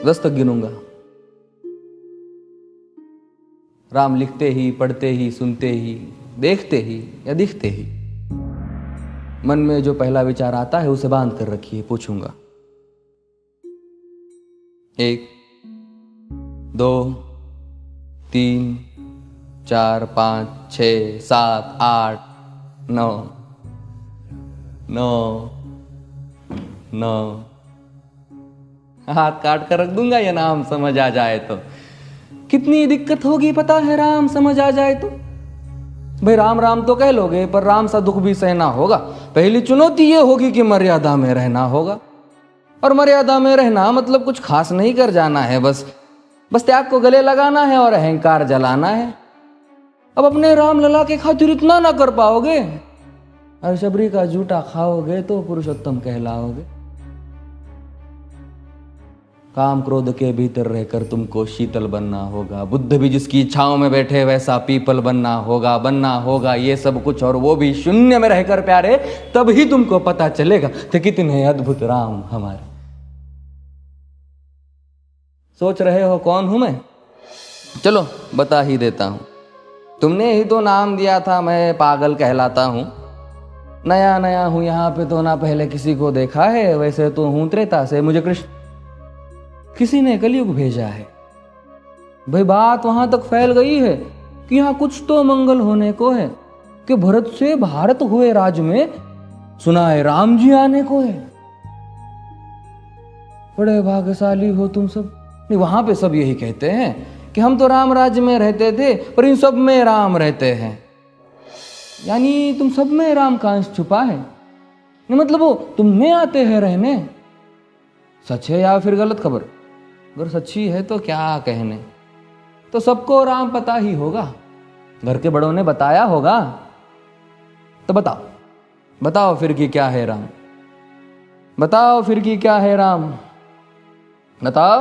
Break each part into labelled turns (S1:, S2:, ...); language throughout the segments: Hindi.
S1: 10 तक गिनूंगा। राम लिखते ही, पढ़ते ही, सुनते ही, देखते ही या दिखते ही मन में जो पहला विचार आता है उसे बांध कर रखिए। पूछूंगा 1 2 3 4 5 6 7 8 9 9 9। हाथ काट कर रख दूंगा ये नाम समझ आ जाए तो। कितनी दिक्कत होगी पता है राम समझ आ जाए तो। भाई राम राम तो कह लोगे पर राम सा दुख भी सहना होगा। पहली चुनौती ये होगी कि मर्यादा में रहना होगा। और मर्यादा में रहना मतलब कुछ खास नहीं कर जाना है, बस त्याग को गले लगाना है और अहंकार जलाना है। अब अपने राम लला के खातिर इतना ना कर पाओगे और शबरी का जूठा खाओगे तो पुरुषोत्तम कहलाओगे। काम क्रोध के भीतर रहकर तुमको शीतल बनना होगा। बुद्ध भी जिसकी इच्छाओं में बैठे वैसा पीपल बनना होगा ये सब कुछ, और वो भी शून्य में रहकर प्यारे। तभी तुमको पता चलेगा कि कितने अद्भुत राम हमारे। सोच रहे हो कौन हूं मैं? चलो बता ही देता हूं। तुमने ही तो नाम दिया था मैं पागल कहलाता हूं। नया नया हूं यहाँ पे तो ना पहले किसी को देखा है। वैसे तो हूं त्रेता से, मुझे कृष्ण किसी ने कलयुग भेजा है। भाई बात वहां तक फैल गई है कि यहाँ कुछ तो मंगल होने को है कि भरत से भारत हुए राज में सुना है राम जी आने को है। बड़े भाग्यशाली हो तुम सब। नहीं, वहां पे सब यही कहते हैं कि हम तो राम राज्य में रहते थे पर इन सब में राम रहते हैं। यानी तुम सब में राम का अंश छुपा है। नहीं मतलब वो तुम में आते हैं रहने। सच है या फिर गलत खबर? अगर सच्ची है तो क्या कहने। तो सबको राम पता ही होगा, घर के बड़ों ने बताया होगा। तो बताओ फिर कि क्या है राम। बताओ फिर कि क्या है राम। बताओ।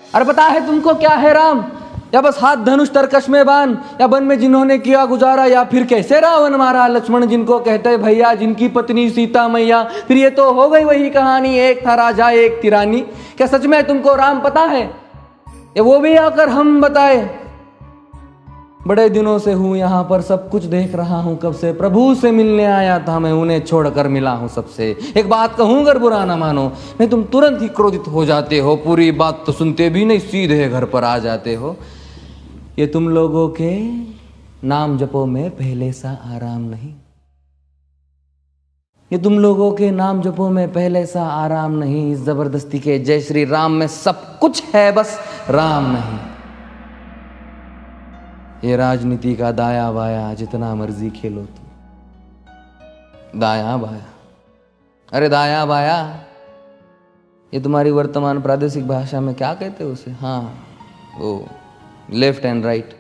S1: अरे पता है तुमको क्या है राम? या बस हाथ धनुष तरकश में बांध, या वन में जिन्होंने किया गुजारा, या फिर कैसे रावण मारा लक्ष्मण जिनको कहते भैया, जिनकी पत्नी सीता मैया। फिर ये तो हो गई वही कहानी, एक था राजा एक थी रानी। क्या सच में तुमको राम पता है या वो भी आकर हम बताए? बड़े दिनों से हूं यहां पर, सब कुछ देख रहा हूं कब से। प्रभु से मिलने आया था मैं, उन्हें छोड़कर मिला हूं सबसे। एक बात कहूं अगर बुरा ना मानो, नहीं तुम तुरंत ही क्रोधित हो जाते हो। पूरी बात तो सुनते भी नहीं, सीधे घर पर आ जाते हो। ये तुम लोगों के नाम जपो में पहले सा आराम नहीं। ये तुम लोगों के नाम जपो में पहले सा आराम नहीं। इस जबरदस्ती के जय श्री राम में सब कुछ है, बस राम नहीं। ये राजनीति का दाया बाया जितना मर्जी खेलो तुम। दाया बाया, अरे दाया बाया ये तुम्हारी वर्तमान प्रादेशिक भाषा में क्या कहते हो उसे? हाँ वो लेफ्ट एंड राइट।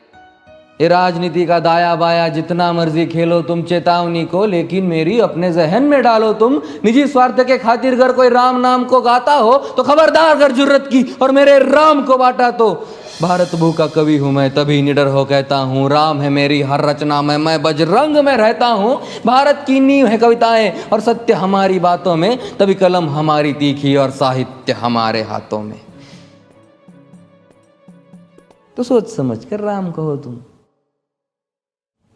S1: ये राजनीति का दाया बाया जितना मर्जी खेलो तुम चेतावनी को, लेकिन मेरी अपने जहन में डालो तुम। निजी स्वार्थ के खातिर अगर कोई राम नाम को गाता हो तो खबरदार अगर जुर्रत की और मेरे राम को बांटा तो। भारत भू का कवि हूं मैं, तभी निडर हो कहता हूं राम है मेरी हर रचना में। मैं बजरंग में रहता हूं, भारत की नींव है कविताएं और सत्य हमारी बातों में। तभी कलम हमारी तीखी और साहित्य हमारे हाथों में। तो सोच समझ कर राम कहो तुम।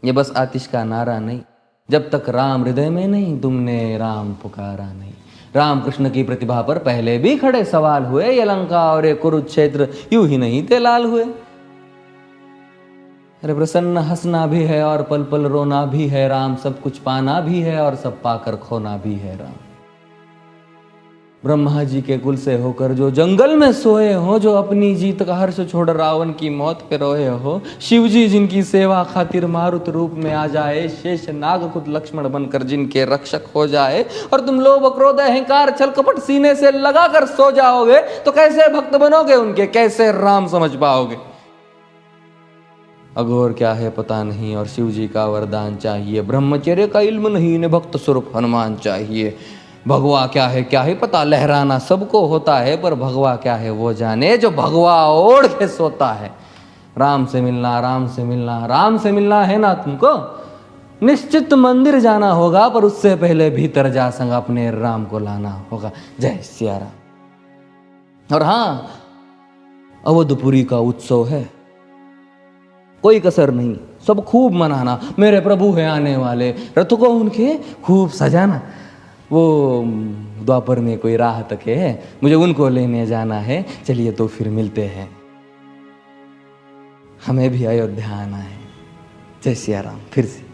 S1: ये बस आतिश का नारा नहीं, जब तक राम हृदय में नहीं तुमने राम पुकारा नहीं। राम कृष्ण की प्रतिभा पर पहले भी खड़े सवाल हुए। ये लंका और ये कुरुक्षेत्र यूं ही नहीं थे लाल हुए। अरे प्रसन्न हंसना भी है और पल पल रोना भी है राम। सब कुछ पाना भी है और सब पाकर खोना भी है राम। ब्रह्मा जी के कुल से होकर जो जंगल में सोए हो, जो अपनी जीत का हर्ष छोड़ रावण की मौत पे रोए हो। शिव जी जिनकी सेवा खातिर मारुत रूप में आ जाए। शेष नाग खुद लक्ष्मण बनकर जिनके रक्षक हो जाए। और तुम लोभ क्रोध अहंकार छल कपट सीने से लगा कर सो जाओगे तो कैसे भक्त बनोगे उनके, कैसे राम समझ पाओगे? अघोर क्या है पता नहीं और शिव जी का वरदान चाहिए। ब्रह्मचर्य का इल्म नहीं, इन्हें भक्त स्वरूप हनुमान चाहिए। भगवा क्या है पता, लहराना सबको होता है पर भगवा क्या है वो जाने जो भगवा ओढ़ के सोता है। राम से मिलना, राम से मिलना, राम से मिलना है ना तुमको। निश्चित मंदिर जाना होगा पर उससे पहले भीतर जा संग अपने राम को लाना होगा। जय सिया राम। और हाँ, अवधपुरी का उत्सव है, कोई कसर नहीं, सब खूब मनाना। मेरे प्रभु है आने वाले, रथ को उनके खूब सजाना। वो द्वापर में कोई राह तक है, मुझे उनको लेने जाना है। चलिए तो फिर मिलते हैं, हमें भी अयोध्या आना है। जय सिया राम। फिर से